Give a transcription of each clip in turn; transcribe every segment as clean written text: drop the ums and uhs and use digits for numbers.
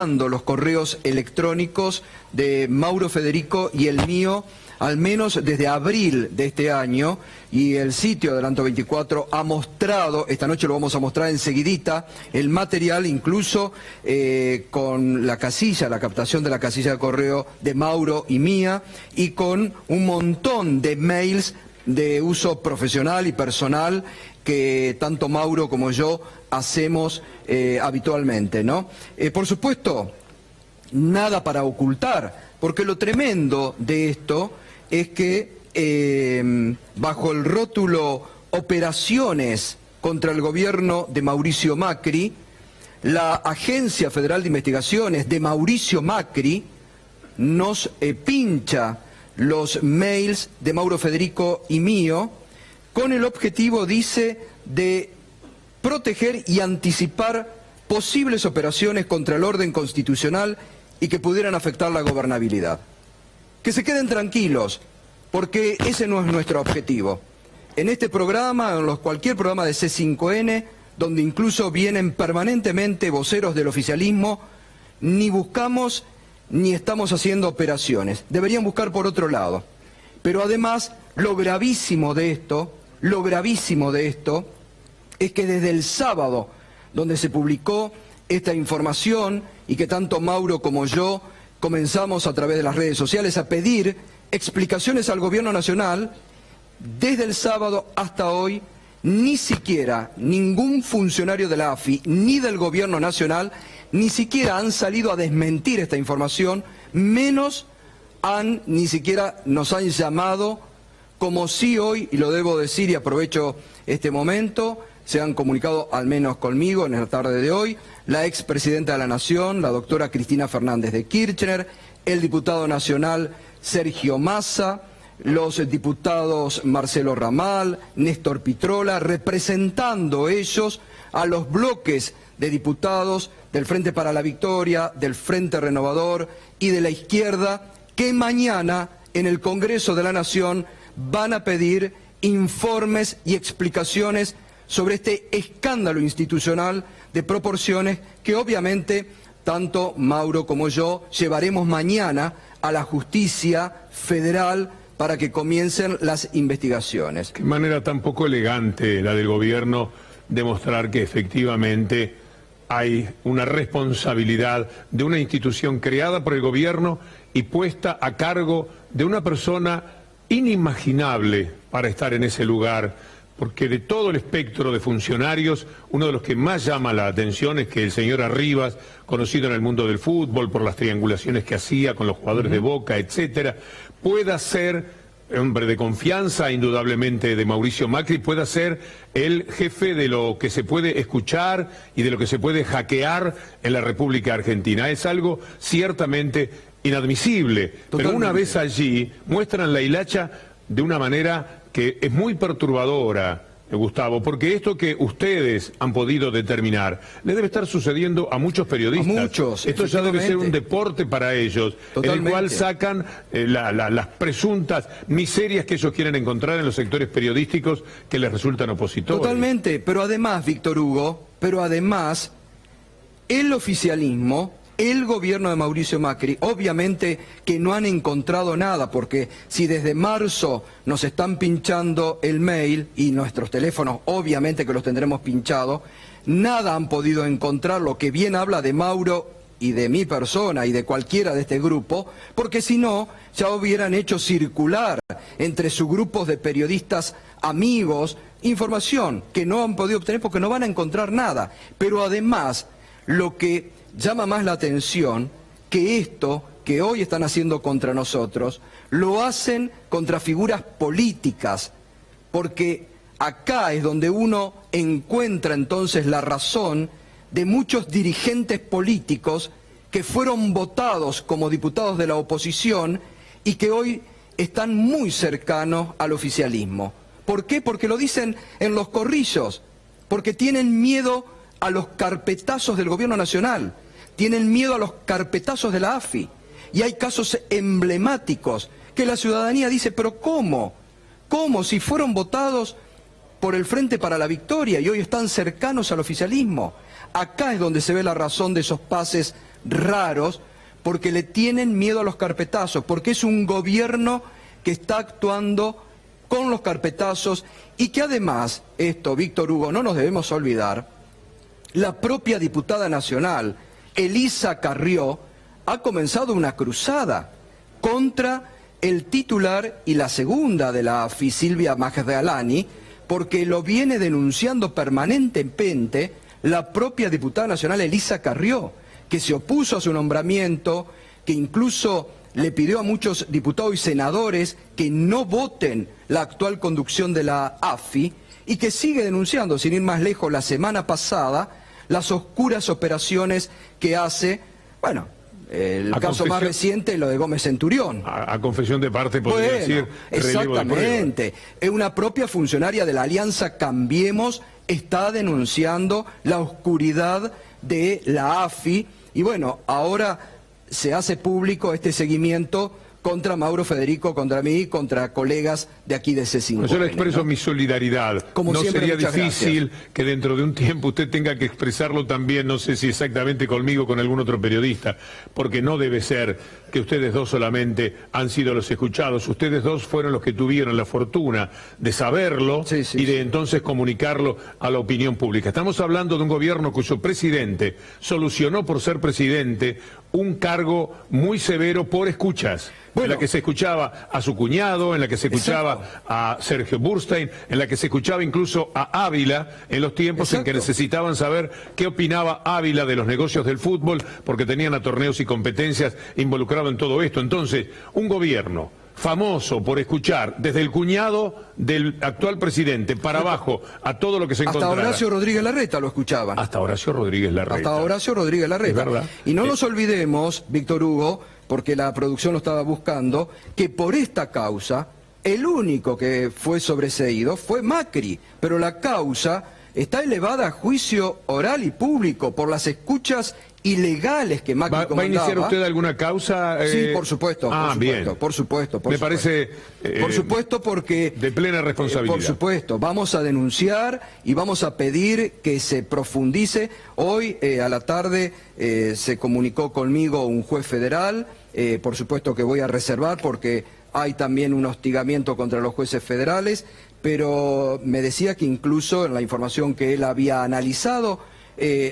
los correos electrónicos de Mauro Federico y el mío, al menos desde abril de este año, y el sitio Adelanto 24 ha mostrado, esta noche lo vamos a mostrar enseguidita, el material incluso con la casilla, la captación de la casilla de correo de Mauro y mía, y con un montón de mails de uso profesional y personal que tanto Mauro como yo hacemos habitualmente, ¿no? Por supuesto, nada para ocultar, porque lo tremendo de esto es que bajo el rótulo operaciones contra el gobierno de Mauricio Macri, la Agencia Federal de Investigaciones de Mauricio Macri nos pincha los mails de Mauro Federico y mío con el objetivo, dice, de proteger y anticipar posibles operaciones contra el orden constitucional y que pudieran afectar la gobernabilidad. Que se queden tranquilos, porque ese no es nuestro objetivo. En este programa, en cualquier programa de C5N, donde incluso vienen permanentemente voceros del oficialismo, ni buscamos ni estamos haciendo operaciones. Deberían buscar por otro lado. Pero además, lo gravísimo de esto es que desde el sábado, donde se publicó esta información y que tanto Mauro como yo comenzamos a través de las redes sociales a pedir explicaciones al gobierno nacional, desde el sábado hasta hoy, ni siquiera ningún funcionario de la AFI ni del gobierno nacional ni siquiera han salido a desmentir esta información, menos ni siquiera nos han llamado, como sí hoy, y lo debo decir y aprovecho este momento, se han comunicado al menos conmigo en la tarde de hoy, la expresidenta de la Nación, la doctora Cristina Fernández de Kirchner, el diputado nacional Sergio Massa, los diputados Marcelo Ramal, Néstor Pitrola, representando ellos a los bloques de diputados del Frente para la Victoria, del Frente Renovador y de la izquierda, que mañana en el Congreso de la Nación van a pedir informes y explicaciones sobre este escándalo institucional de proporciones que obviamente tanto Mauro como yo llevaremos mañana a la justicia federal para que comiencen las investigaciones. Qué manera tan poco elegante la del gobierno de mostrar que efectivamente hay una responsabilidad de una institución creada por el gobierno y puesta a cargo de una persona inimaginable para estar en ese lugar, porque de todo el espectro de funcionarios, uno de los que más llama la atención es que el señor Arribas, conocido en el mundo del fútbol por las triangulaciones que hacía con los jugadores de Boca, etcétera, pueda ser hombre de confianza, indudablemente, de Mauricio Macri, pueda ser el jefe de lo que se puede escuchar y de lo que se puede hackear en la República Argentina. Es algo ciertamente inadmisible. Totalmente. Pero una vez allí muestran la hilacha de una manera que es muy perturbadora, Gustavo, porque esto que ustedes han podido determinar le debe estar sucediendo a muchos periodistas. A muchos. Esto ya debe ser un deporte para ellos, totalmente, en el cual sacan las presuntas miserias que ellos quieren encontrar en los sectores periodísticos que les resultan opositores. Totalmente, pero además, Víctor Hugo, el oficialismo, el gobierno de Mauricio Macri, obviamente que no han encontrado nada, porque si desde marzo nos están pinchando el mail y nuestros teléfonos, obviamente que los tendremos pinchados, nada han podido encontrar, lo que bien habla de Mauro y de mi persona y de cualquiera de este grupo, porque si no, ya hubieran hecho circular entre sus grupos de periodistas amigos información que no han podido obtener porque no van a encontrar nada. Pero además, lo que llama más la atención, que esto que hoy están haciendo contra nosotros, lo hacen contra figuras políticas, porque acá es donde uno encuentra entonces la razón de muchos dirigentes políticos que fueron votados como diputados de la oposición y que hoy están muy cercanos al oficialismo. ¿Por qué? Porque lo dicen en los corrillos, porque tienen miedo a los carpetazos del gobierno nacional, tienen miedo a los carpetazos de la AFI. Y hay casos emblemáticos que la ciudadanía dice, pero ¿cómo? ¿Cómo? Si fueron votados por el Frente para la Victoria y hoy están cercanos al oficialismo. Acá es donde se ve la razón de esos pases raros, porque le tienen miedo a los carpetazos, porque es un gobierno que está actuando con los carpetazos y que además, esto, Víctor Hugo, no nos debemos olvidar, la propia diputada nacional, Elisa Carrió, ha comenzado una cruzada contra el titular y la segunda de la AFI, Silvia Magdalani, porque lo viene denunciando permanentemente la propia diputada nacional Elisa Carrió, que se opuso a su nombramiento, que incluso le pidió a muchos diputados y senadores que no voten la actual conducción de la AFI y que sigue denunciando, sin ir más lejos, la semana pasada, las oscuras operaciones que hace, bueno, el caso más reciente, lo de Gómez Centurión. A confesión de parte, podría decir, exactamente. Es una propia funcionaria de la Alianza Cambiemos, está denunciando la oscuridad de la AFI, y bueno, ahora se hace público este seguimiento contra Mauro Federico, contra mí, contra colegas de aquí de C5. Yo le expreso mi solidaridad. Como no siempre, sería difícil gracias. que dentro de un tiempo usted tenga que expresarlo también, no sé si exactamente conmigo o con algún otro periodista, porque no debe ser que ustedes dos solamente han sido los escuchados. Ustedes dos fueron los que tuvieron la fortuna de saberlo y de entonces comunicarlo a la opinión pública. Estamos hablando de un gobierno cuyo presidente solucionó por ser presidente un cargo muy severo por escuchas. Bueno, en la que se escuchaba a su cuñado, en la que se escuchaba a Sergio Burstein, en la que se escuchaba incluso a Ávila en los tiempos en que necesitaban saber qué opinaba Ávila de los negocios del fútbol, porque tenían a torneos y competencias involucrado en todo esto. Entonces, un gobierno famoso por escuchar desde el cuñado del actual presidente para abajo a todo lo que se encontraba. Hasta Horacio Rodríguez Larreta lo escuchaban. Hasta Horacio Rodríguez Larreta. Hasta Horacio Rodríguez Larreta. Y no nos olvidemos, Víctor Hugo, porque la producción lo estaba buscando, que por esta causa el único que fue sobreseído fue Macri, pero la causa está elevada a juicio oral y público por las escuchas ilegales que Macri comandaba. ¿Va a iniciar usted alguna causa? Sí, por supuesto. Bien. Por supuesto. Me parece... por supuesto, porque... De plena responsabilidad. Por supuesto. Vamos a denunciar y vamos a pedir que se profundice. Hoy, a la tarde, se comunicó conmigo un juez federal. Por supuesto que voy a reservar porque hay también un hostigamiento contra los jueces federales, pero me decía que incluso en la información que él había analizado,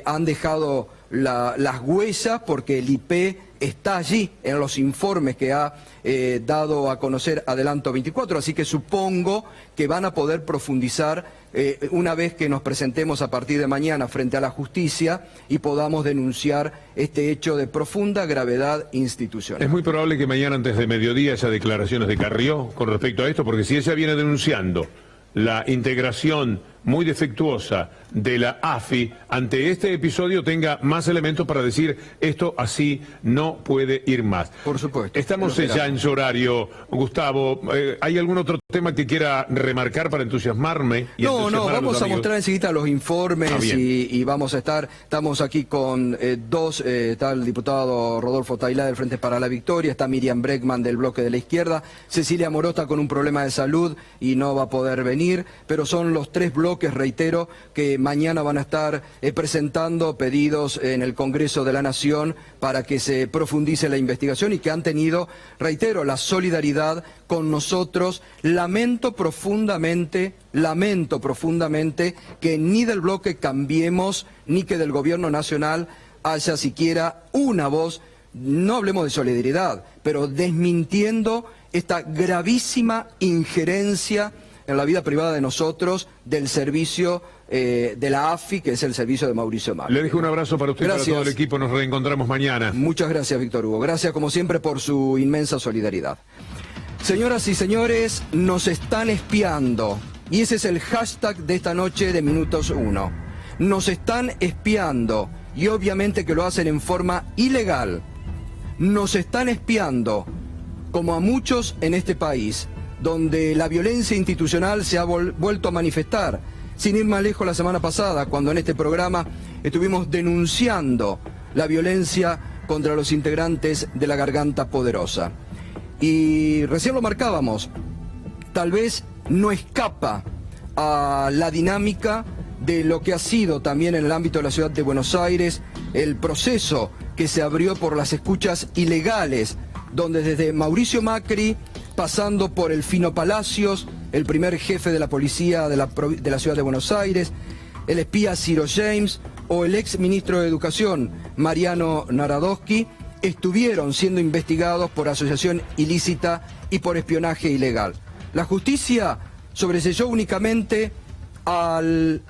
han dejado las huellas porque el IP está allí en los informes que ha dado a conocer Adelanto 24, así que supongo que van a poder profundizar una vez que nos presentemos a partir de mañana frente a la justicia y podamos denunciar este hecho de profunda gravedad institucional. Es muy probable que mañana antes de mediodía haya declaraciones de Carrió con respecto a esto, porque si ella viene denunciando la integración muy defectuosa de la AFI, ante este episodio tenga más elementos para decir esto así no puede ir más. Por supuesto. Estamos ya en su horario, Gustavo. ¿Hay algún otro tema que quiera remarcar para entusiasmarme? No, vamos a mostrar enseguida los informes y vamos a estar, estamos aquí con está el diputado Rodolfo Tailá del Frente para la Victoria, está Miriam Bregman del Bloque de la Izquierda, Cecilia Moró está con un problema de salud y no va a poder venir, pero son los tres bloques, reitero, que mañana van a estar presentando pedidos en el Congreso de la Nación para que se profundice la investigación y que han tenido, reitero, la solidaridad con nosotros. Lamento profundamente que ni del bloque Cambiemos ni que del Gobierno Nacional haya siquiera una voz, no hablemos de solidaridad, pero desmintiendo esta gravísima injerencia en la vida privada de nosotros, del servicio de la AFI, que es el servicio de Mauricio Macri. Le dejo un abrazo para usted y para todo el equipo. Nos reencontramos mañana. Muchas gracias, Víctor Hugo. Gracias, como siempre, por su inmensa solidaridad. Señoras y señores, nos están espiando. Y ese es el hashtag de esta noche de Minutos 1. Nos están espiando. Y obviamente que lo hacen en forma ilegal. Nos están espiando, como a muchos en este país, donde la violencia institucional se ha vuelto a manifestar. Sin ir más lejos, la semana pasada, cuando en este programa estuvimos denunciando la violencia contra los integrantes de la Garganta Poderosa. Y recién lo marcábamos, tal vez no escapa a la dinámica de lo que ha sido también en el ámbito de la ciudad de Buenos Aires el proceso que se abrió por las escuchas ilegales, donde desde Mauricio Macri, pasando por el Fino Palacios, el primer jefe de la policía de la ciudad de Buenos Aires, el espía Ciro James o el ex ministro de Educación, Mariano Narodowski, estuvieron siendo investigados por asociación ilícita y por espionaje ilegal. La justicia sobreseyó únicamente al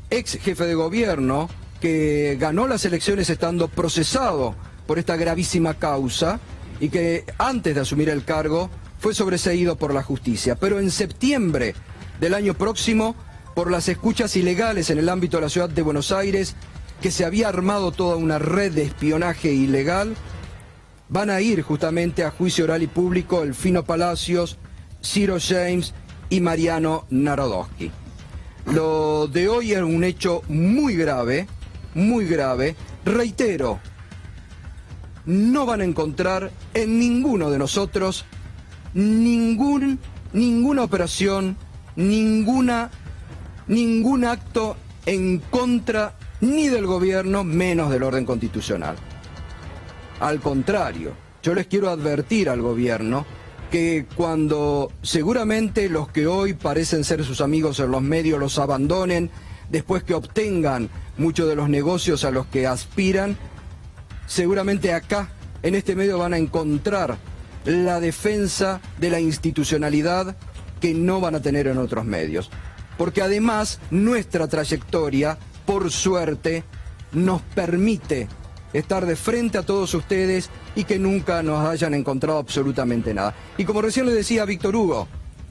ex jefe de gobierno que ganó las elecciones estando procesado por esta gravísima causa y que antes de asumir el cargo fue sobreseído por la justicia. Pero en septiembre del año próximo, por las escuchas ilegales en el ámbito de la ciudad de Buenos Aires, que se había armado toda una red de espionaje ilegal, van a ir justamente a juicio oral y público el Fino Palacios, Ciro James y Mariano Narodowski. Lo de hoy es un hecho muy grave, reitero, no van a encontrar en ninguno de nosotros ninguna operación, ningún acto en contra ni del gobierno, menos del orden constitucional. Al contrario, yo les quiero advertir al gobierno que cuando seguramente los que hoy parecen ser sus amigos en los medios los abandonen, después que obtengan muchos de los negocios a los que aspiran, seguramente acá, en este medio, van a encontrar la defensa de la institucionalidad que no van a tener en otros medios. Porque además nuestra trayectoria, por suerte, nos permite estar de frente a todos ustedes y que nunca nos hayan encontrado absolutamente nada. Y como recién le decía a Víctor Hugo,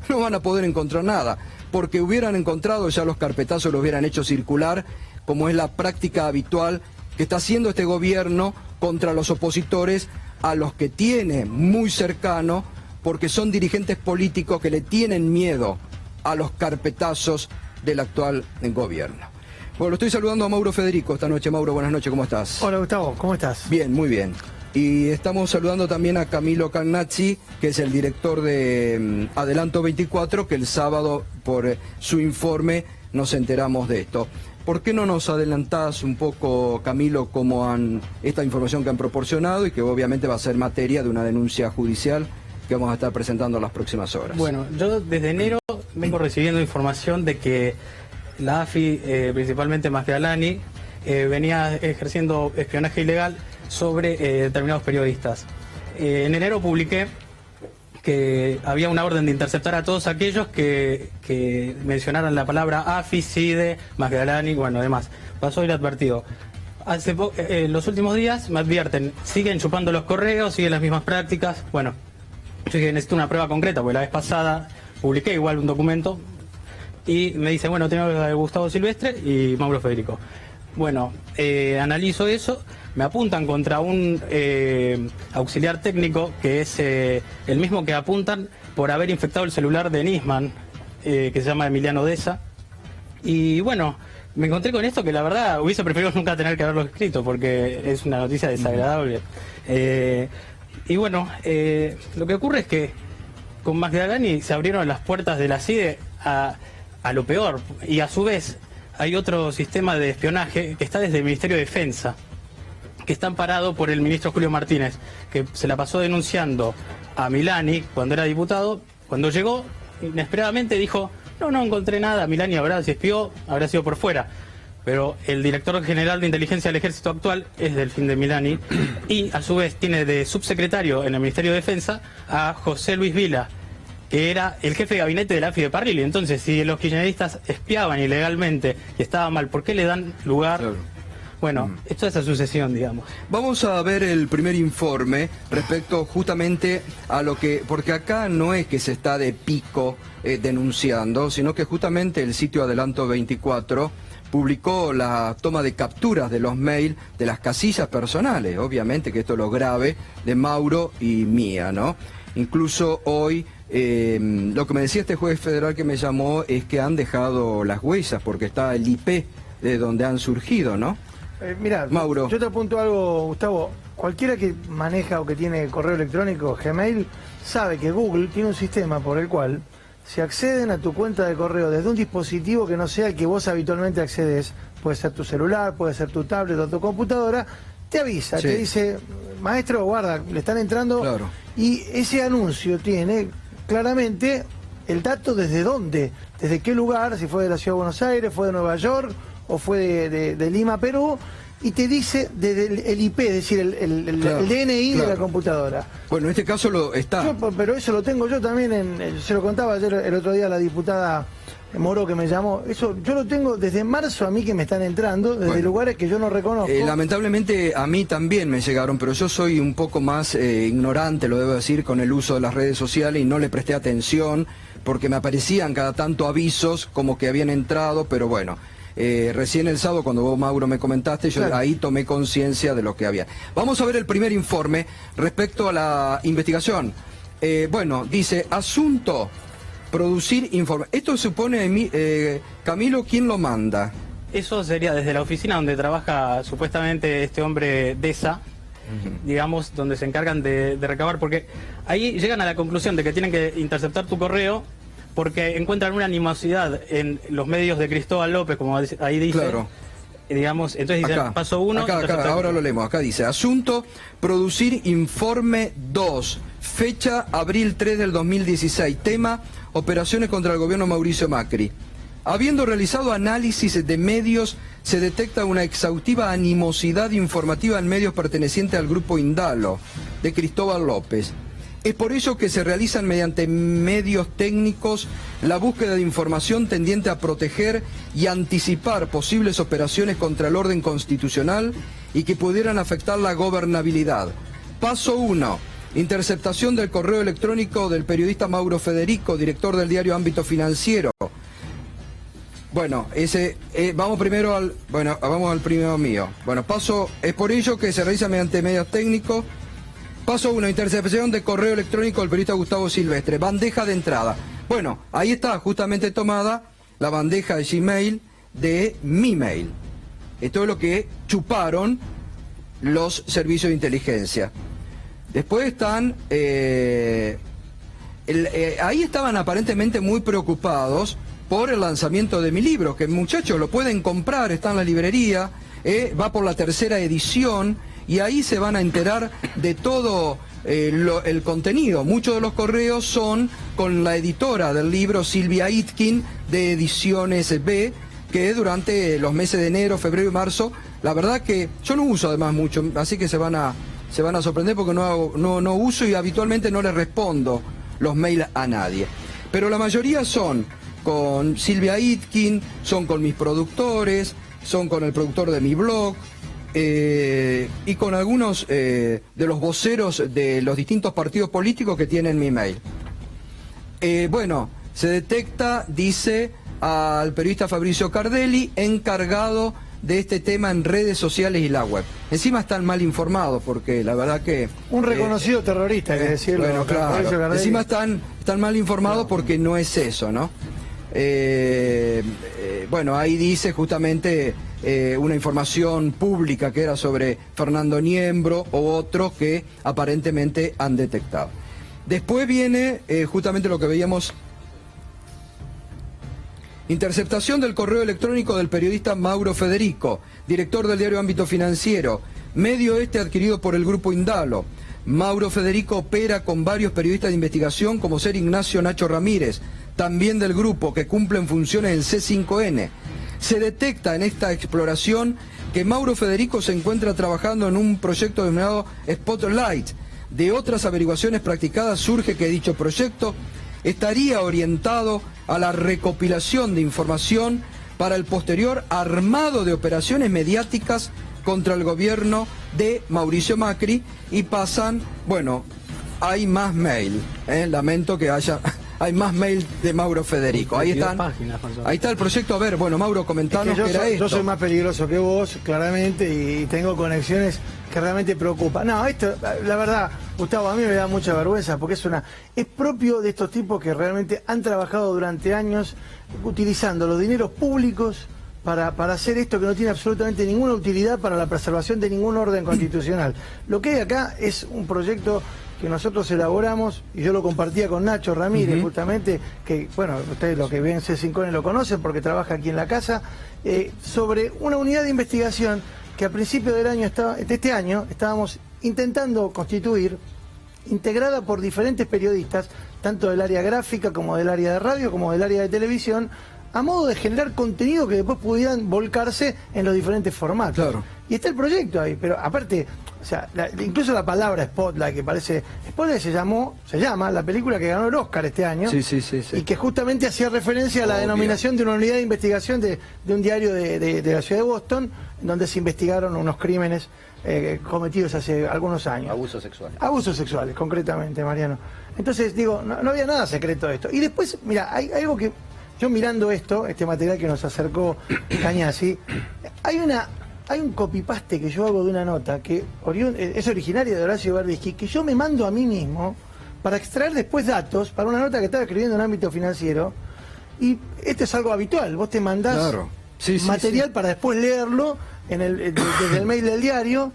no van a poder encontrar nada, porque hubieran encontrado, ya los carpetazos los hubieran hecho circular, como es la práctica habitual que está haciendo este gobierno contra los opositores, a los que tiene muy cercano, porque son dirigentes políticos que le tienen miedo a los carpetazos del actual gobierno. Bueno, lo estoy saludando a Mauro Federico esta noche. Mauro, buenas noches, ¿cómo estás? Hola Gustavo, ¿cómo estás? Bien, muy bien. Y estamos saludando también a Camilo Cagnazzi, que es el director de Adelanto 24, que el sábado, por su informe, nos enteramos de esto. ¿Por qué no nos adelantás un poco, Camilo, esta información que han proporcionado y que obviamente va a ser materia de una denuncia judicial que vamos a estar presentando en las próximas horas? Bueno, yo desde enero vengo recibiendo información de que la AFI, principalmente Mascalani, venía ejerciendo espionaje ilegal sobre determinados periodistas. En enero publiqué que había una orden de interceptar a todos aquellos que mencionaran la palabra AFI, CIDE, Mascalani, bueno, demás. Pasó inadvertido. Los últimos días me advierten, siguen chupando los correos, siguen las mismas prácticas. Bueno, yo dije, necesito una prueba concreta, porque la vez pasada publiqué igual un documento y me dice, bueno, tengo a Gustavo Silvestre y Mauro Federico. Bueno, analizo eso, me apuntan contra un auxiliar técnico que es el mismo que apuntan por haber infectado el celular de Nisman, que se llama Emiliano Deza. Y bueno, me encontré con esto que la verdad hubiese preferido nunca tener que haberlo escrito porque es una noticia desagradable. Y bueno, lo que ocurre es que con Mascalani se abrieron las puertas de la CIDE a lo peor, y a su vez hay otro sistema de espionaje que está desde el Ministerio de Defensa, que está amparado por el ministro Julio Martínez, que se la pasó denunciando a Milani cuando era diputado. Cuando llegó, inesperadamente dijo, no encontré nada, Milani si espió, habrá sido por fuera. Pero el director general de inteligencia del ejército actual es Delfín de Milani, y a su vez tiene de subsecretario en el Ministerio de Defensa a José Luis Vila, que era el jefe de gabinete de la AFI de Parrilli. Entonces, si los kirchneristas espiaban ilegalmente y estaba mal, ¿por qué le dan lugar? Claro. Bueno, esto es esa sucesión, digamos. Vamos a ver el primer informe respecto justamente a lo que... Porque acá no es que se está de pico denunciando, sino que justamente el sitio Adelanto 24 publicó la toma de capturas de los mails de las casillas personales. Obviamente que esto es lo grave de Mauro y mía, ¿no? Incluso hoy... lo que me decía este juez federal que me llamó es que han dejado las huellas porque está el IP de donde han surgido, ¿no? Mira, Mauro, yo te apunto algo, Gustavo. Cualquiera que maneja o que tiene correo electrónico, Gmail, sabe que Google tiene un sistema por el cual si acceden a tu cuenta de correo desde un dispositivo que no sea el que vos habitualmente accedes, puede ser tu celular, puede ser tu tablet o tu computadora, te avisa, Sí. te dice, maestro, guarda, le están entrando. Claro. Y ese anuncio tiene claramente el dato desde dónde, desde qué lugar, si fue de la Ciudad de Buenos Aires, fue de Nueva York o fue de Lima, Perú, y te dice desde el IP, es decir, Claro, el DNI de la claro. computadora. Bueno, en este caso lo está. Pero eso lo tengo yo también, se lo contaba ayer el otro día a la diputada Moro que me llamó, eso yo lo tengo desde marzo a mí que me están entrando, desde Bueno. lugares que yo no reconozco. Lamentablemente a mí también me llegaron, pero yo soy un poco más ignorante, lo debo decir, con el uso de las redes sociales y no le presté atención porque me aparecían cada tanto avisos como que habían entrado, pero bueno, recién el sábado cuando vos, Mauro, me comentaste, yo Claro. ahí tomé conciencia de lo que había. Vamos a ver el primer informe respecto a la investigación. Bueno, dice, asunto, producir informe. Esto supone, Camilo, ¿quién lo manda? Eso sería desde la oficina donde trabaja supuestamente este hombre DESA, digamos, donde se encargan de recabar, porque ahí llegan a la conclusión de que tienen que interceptar tu correo porque encuentran una animosidad en los medios de Cristóbal López, como ahí dice. Claro. Digamos, entonces dice, Acá, paso 1. acá, ahora lo leemos. Acá dice, asunto, producir informe 2, fecha abril 3 del 2016, tema, operaciones contra el gobierno Mauricio Macri. Habiendo realizado análisis de medios, se detecta una exhaustiva animosidad informativa en medios pertenecientes al grupo Indalo, de Cristóbal López. Es por ello que se realizan mediante medios técnicos la búsqueda de información tendiente a proteger y anticipar posibles operaciones contra el orden constitucional y que pudieran afectar la gobernabilidad. Paso 1. Interceptación del correo electrónico del periodista Mauro Federico, director del diario Ámbito Financiero. Bueno, vamos primero vamos al primero mío. Bueno, es por ello que se realiza mediante medios técnicos. Paso 1, interceptación de correo electrónico del periodista Gustavo Silvestre, bandeja de entrada. Bueno, ahí está justamente tomada la bandeja de Gmail de mi mail. Esto es lo que chuparon los servicios de inteligencia. Después están, ahí estaban aparentemente muy preocupados por el lanzamiento de mi libro, que muchachos lo pueden comprar, está en la librería, va por la 3ª edición. Y ahí se van a enterar de todo el contenido. Muchos de los correos son con la editora del libro, Silvia Itkin, de Ediciones B, que durante los meses de enero, febrero y marzo, la verdad que yo no uso además mucho, así que se van a sorprender porque no uso y habitualmente no le respondo los mails a nadie. Pero la mayoría son con Silvia Itkin, son con mis productores, son con el productor de mi blog, y con algunos de los voceros de los distintos partidos políticos que tienen mi mail. Bueno, se detecta, dice, al periodista Fabricio Cardelli, encargado de este tema en redes sociales y la web. Encima están mal informados, porque la verdad que... Un reconocido terrorista, hay que decirlo. Bueno, Fabricio claro. Cardelli. Encima están mal informados porque no es eso, ¿no? Bueno, ahí dice justamente una información pública que era sobre Fernando Niembro o otros que aparentemente han detectado. Después viene justamente lo que veíamos, interceptación del correo electrónico del periodista Mauro Federico, director del diario Ámbito Financiero, medio adquirido por el grupo Indalo. Mauro Federico opera con varios periodistas de investigación como ser Ignacio Nacho Ramírez, también del grupo, que cumplen funciones en C5N. Se detecta en esta exploración que Mauro Federico se encuentra trabajando en un proyecto denominado Spotlight. De otras averiguaciones practicadas surge que dicho proyecto estaría orientado a la recopilación de información para el posterior armado de operaciones mediáticas contra el gobierno de Mauricio Macri, y pasan, bueno, hay más mail, lamento que hay más mail de Mauro Federico. Ahí están, ahí está el proyecto. A ver, bueno, Mauro, comentanos qué era esto. Yo soy más peligroso que vos, claramente, y tengo conexiones que realmente preocupan. No, esto, la verdad, Gustavo, a mí me da mucha vergüenza, porque es propio de estos tipos que realmente han trabajado durante años utilizando los dineros públicos para hacer esto que no tiene absolutamente ninguna utilidad para la preservación de ningún orden constitucional. Lo que hay acá es un proyecto que nosotros elaboramos, y yo lo compartía con Nacho Ramírez, justamente, que, bueno, ustedes lo que ven C5N lo conocen porque trabaja aquí en la casa, sobre una unidad de investigación que a principio del año de este año estábamos intentando constituir, integrada por diferentes periodistas, tanto del área gráfica como del área de radio, como del área de televisión, a modo de generar contenido que después pudieran volcarse en los diferentes formatos. Claro. Y está el proyecto ahí, pero aparte, o sea, incluso la palabra Spotlight, que parece... Spotlight se llama la película que ganó el Oscar este año. Sí. Y que justamente hacía referencia a la denominación de una unidad de investigación de un diario de la ciudad de Boston, donde se investigaron unos crímenes cometidos hace algunos años. Abusos sexuales. Abusos sexuales, concretamente, Mariano. Entonces, digo, no había nada secreto de esto. Y después, mira, hay algo que... Yo mirando este material que nos acercó Cañasi, hay un copy-paste que yo hago de una nota que es originaria de Horacio Verbitsky, que yo me mando a mí mismo para extraer después datos para una nota que estaba escribiendo en ámbito financiero. Y esto es algo habitual, vos te mandás material para después leerlo desde el mail del diario,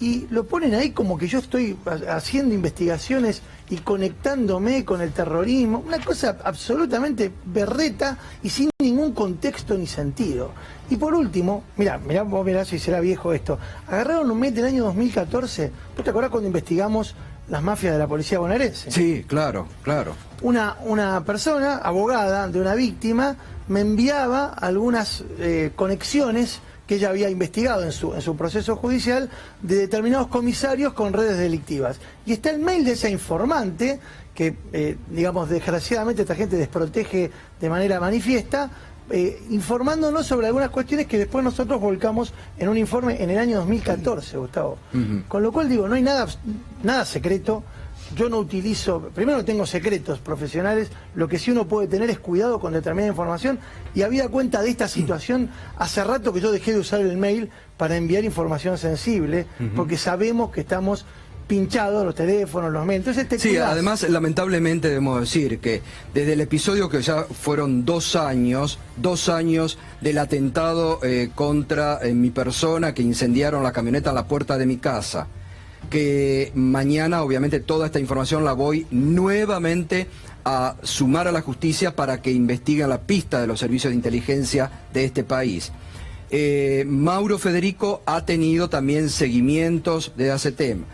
y lo ponen ahí como que yo estoy haciendo investigaciones y conectándome con el terrorismo, una cosa absolutamente berreta y sin ningún contexto ni sentido. Y por último, vos mirá si será viejo esto, agarraron un mail del año 2014, ¿vos te acordás cuando investigamos las mafias de la policía bonaerense? Sí, claro. Una persona, abogada de una víctima, me enviaba algunas conexiones que ella había investigado en su proceso judicial de determinados comisarios con redes delictivas. Y está el mail de esa informante que, digamos, desgraciadamente esta gente desprotege de manera manifiesta, informándonos sobre algunas cuestiones que después nosotros volcamos en un informe en el año 2014, Gustavo. Con lo cual digo, no hay nada secreto. Yo no utilizo, primero no tengo secretos profesionales, lo que sí uno puede tener es cuidado con determinada información, y habida cuenta de esta situación, hace rato que yo dejé de usar el mail para enviar información sensible, porque sabemos que estamos pinchados los teléfonos, los mails. Entonces sí, además, lamentablemente debemos decir que desde el episodio que ya fueron 2 años del atentado contra mi persona, que incendiaron la camioneta a la puerta de mi casa, que mañana obviamente toda esta información la voy nuevamente a sumar a la justicia para que investiguen la pista de los servicios de inteligencia de este país. Mauro Federico ha tenido también seguimientos de ACETEM.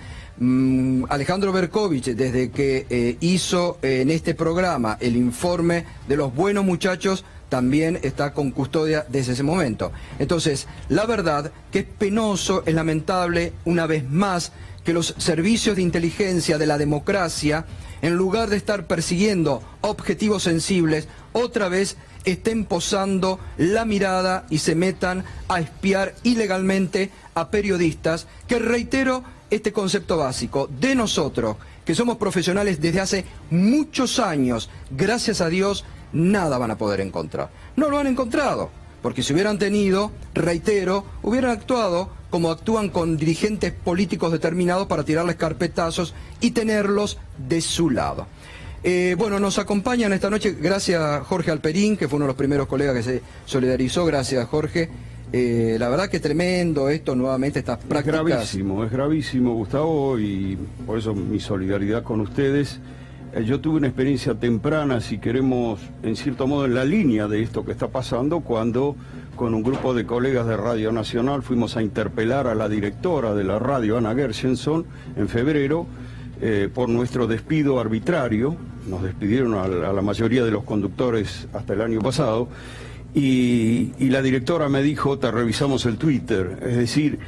Alejandro Berkovich, desde que hizo en este programa el informe de los buenos muchachos, también está con custodia desde ese momento. Entonces, la verdad que es penoso, es lamentable, una vez más, que los servicios de inteligencia de la democracia, en lugar de estar persiguiendo objetivos sensibles, otra vez estén posando la mirada y se metan a espiar ilegalmente a periodistas, que reitero este concepto básico de nosotros, que somos profesionales desde hace muchos años, gracias a Dios, nada van a poder encontrar. No lo han encontrado, porque si hubieran tenido, reitero, hubieran actuado como actúan con dirigentes políticos determinados para tirarles carpetazos y tenerlos de su lado. Bueno, nos acompañan esta noche, gracias Jorge Alperín, que fue uno de los primeros colegas que se solidarizó, gracias Jorge. La verdad que tremendo esto nuevamente, estas prácticas. Es gravísimo, Gustavo, y por eso mi solidaridad con ustedes. Yo tuve una experiencia temprana, si queremos, en cierto modo, en la línea de esto que está pasando, cuando con un grupo de colegas de Radio Nacional fuimos a interpelar a la directora de la radio, Ana Gershenson, en febrero, por nuestro despido arbitrario. Nos despidieron a la mayoría de los conductores hasta el año pasado, y la directora me dijo, te revisamos el Twitter, es decir...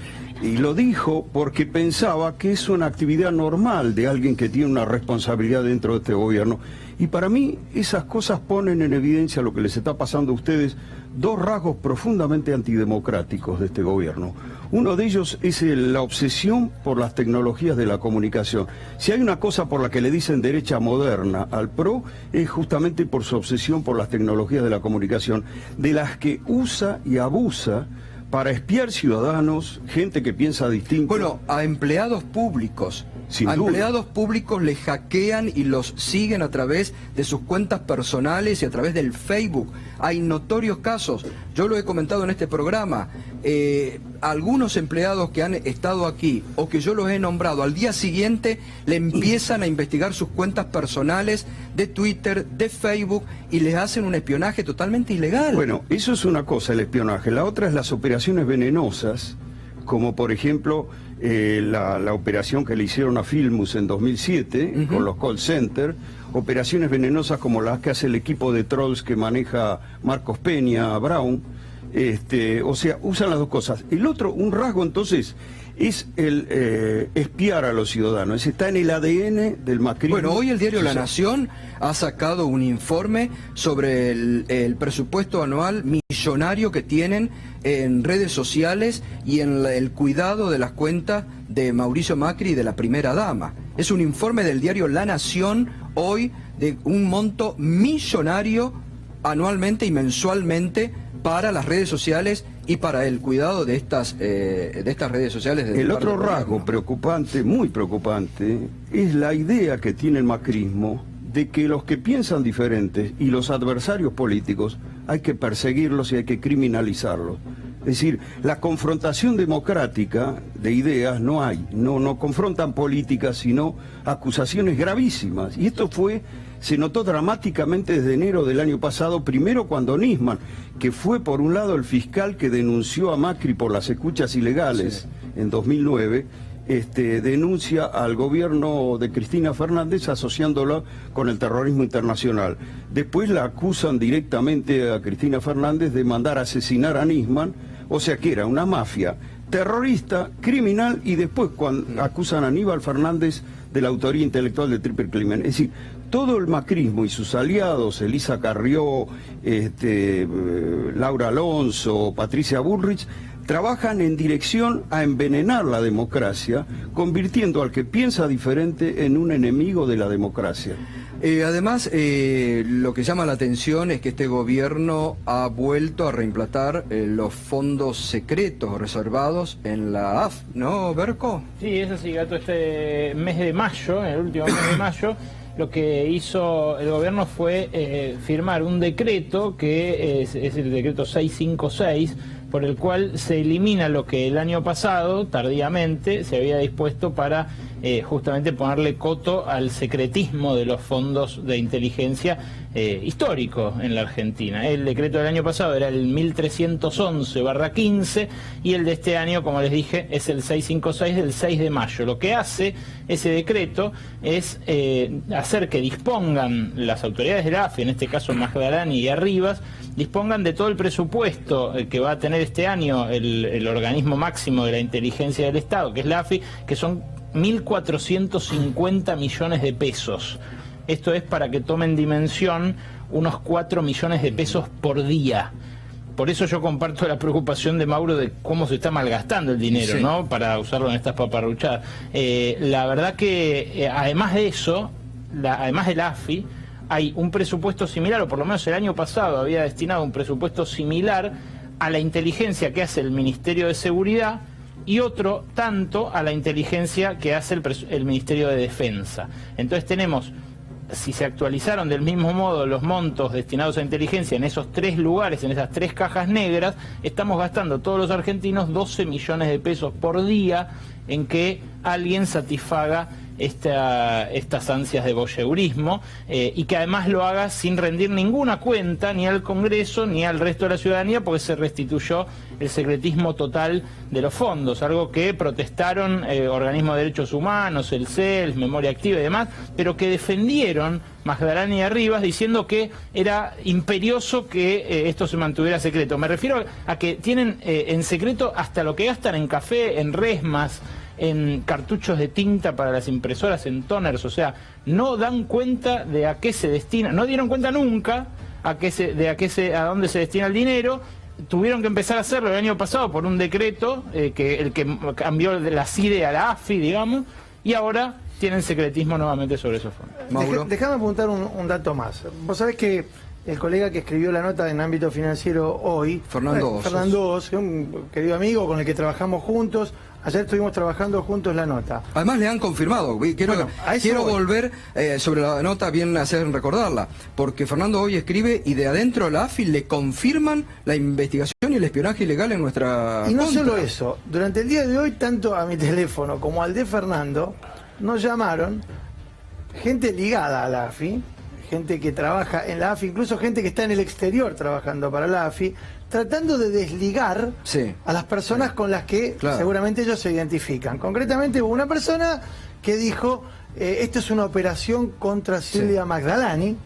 Y lo dijo porque pensaba que es una actividad normal de alguien que tiene una responsabilidad dentro de este gobierno. Y para mí esas cosas ponen en evidencia lo que les está pasando a ustedes, 2 rasgos profundamente antidemocráticos de este gobierno. Uno de ellos es la obsesión por las tecnologías de la comunicación. Si hay una cosa por la que le dicen derecha moderna al PRO, es justamente por su obsesión por las tecnologías de la comunicación, de las que usa y abusa para espiar ciudadanos, gente que piensa distinto. Bueno, a empleados públicos. Sin a duda. Empleados públicos les hackean y los siguen a través de sus cuentas personales y a través del Facebook. Hay notorios casos, yo lo he comentado en este programa, algunos empleados que han estado aquí o que yo los he nombrado, al día siguiente le empiezan a investigar sus cuentas personales de Twitter, de Facebook, y les hacen un espionaje totalmente ilegal. Bueno, eso es una cosa, el espionaje. La otra es las operaciones venenosas como por ejemplo la operación que le hicieron a Filmus en 2007 con los call centers, operaciones venenosas como las que hace el equipo de trolls que maneja Marcos Peña, Brown, o sea, usan las dos cosas. El otro, un rasgo entonces, es el espiar a los ciudadanos, está en el ADN del macrismo. Bueno, hoy el diario La Nación ha sacado un informe sobre el presupuesto anual millonario que tienen en redes sociales y en el cuidado de las cuentas de Mauricio Macri y de la primera dama. Es un informe del diario La Nación hoy de un monto millonario anualmente y mensualmente para las redes sociales y para el cuidado de estas redes sociales. El otro rasgo preocupante, muy preocupante, es la idea que tiene el macrismo de que los que piensan diferentes y los adversarios políticos hay que perseguirlos y hay que criminalizarlos. Es decir, la confrontación democrática de ideas no hay, no confrontan políticas, sino acusaciones gravísimas. Y esto se notó dramáticamente desde enero del año pasado, primero cuando Nisman, que fue por un lado el fiscal que denunció a Macri por las escuchas ilegales en 2009, denuncia al gobierno de Cristina Fernández asociándolo con el terrorismo internacional. Después la acusan directamente a Cristina Fernández de mandar a asesinar a Nisman, o sea que era una mafia terrorista, criminal, y después cuando acusan a Aníbal Fernández de la autoría intelectual del triple crimen. Es decir, todo el macrismo y sus aliados, Elisa Carrió, Laura Alonso, Patricia Bullrich, trabajan en dirección a envenenar la democracia, convirtiendo al que piensa diferente en un enemigo de la democracia. Además, lo que llama la atención es que este gobierno ha vuelto a reimplantar los fondos secretos reservados en la AF, ¿no, Berco? Sí, es así, Gato. Este mes de mayo, en el último mes de mayo, lo que hizo el gobierno fue firmar un decreto que es el decreto 656, por el cual se elimina lo que el año pasado, tardíamente, se había dispuesto para justamente ponerle coto al secretismo de los fondos de inteligencia histórico en la Argentina. El decreto del año pasado era el 1311/15 y el de este año, como les dije, es el 656 del 6 de mayo. Lo que hace ese decreto es hacer que dispongan las autoridades de la AFI, en este caso Magdalani y Arribas, dispongan de todo el presupuesto que va a tener este año el organismo máximo de la inteligencia del Estado, que es la AFI, que son 1.450 millones de pesos. Esto es, para que tomen dimensión, unos 4 millones de pesos por día. Por eso yo comparto la preocupación de Mauro de cómo se está malgastando el dinero, sí, ¿no? Para usarlo en estas paparruchadas. La verdad que, además de eso, además de la AFI, hay un presupuesto similar, o por lo menos el año pasado había destinado un presupuesto similar a la inteligencia que hace el Ministerio de Seguridad y otro tanto a la inteligencia que hace el Ministerio de Defensa. Entonces tenemos, si se actualizaron del mismo modo los montos destinados a inteligencia en esos tres lugares, en esas tres cajas negras, estamos gastando todos los argentinos 12 millones de pesos por día en que alguien satisfaga estas ansias de voyeurismo, y que además lo haga sin rendir ninguna cuenta ni al Congreso ni al resto de la ciudadanía, porque se restituyó el secretismo total de los fondos, algo que protestaron organismos de derechos humanos, el CELS, Memoria Activa y demás, pero que defendieron Magdalani y Arribas diciendo que era imperioso que esto se mantuviera secreto. Me refiero a que tienen en secreto hasta lo que gastan en café, en resmas, en cartuchos de tinta para las impresoras, en toners. O sea, no dan cuenta de a qué se destina, no dieron cuenta nunca a dónde se destina el dinero. Tuvieron que empezar a hacerlo el año pasado por un decreto, el que cambió de la CIDE a la AFI, digamos, y ahora tienen secretismo nuevamente sobre esos fondos. Déjame apuntar un dato más. Vos sabés que el colega que escribió la nota en ámbito financiero hoy, Fernando Osos, un querido amigo con el que trabajamos juntos. Ayer estuvimos trabajando juntos la nota. Además le han confirmado. Quiero volver sobre la nota, bien hacer recordarla, porque Fernando hoy escribe y de adentro de la AFI le confirman la investigación y el espionaje ilegal en nuestra Y no contra. solo eso, durante el día de hoy, tanto a mi teléfono como al de Fernando, nos llamaron gente ligada a la AFI, gente que trabaja en la AFI, incluso gente que está en el exterior trabajando para la AFI, tratando de desligar Sí. a las personas con las que Claro. seguramente ellos se identifican. Concretamente hubo una persona que dijo, esto es una operación contra Silvia Magdalani.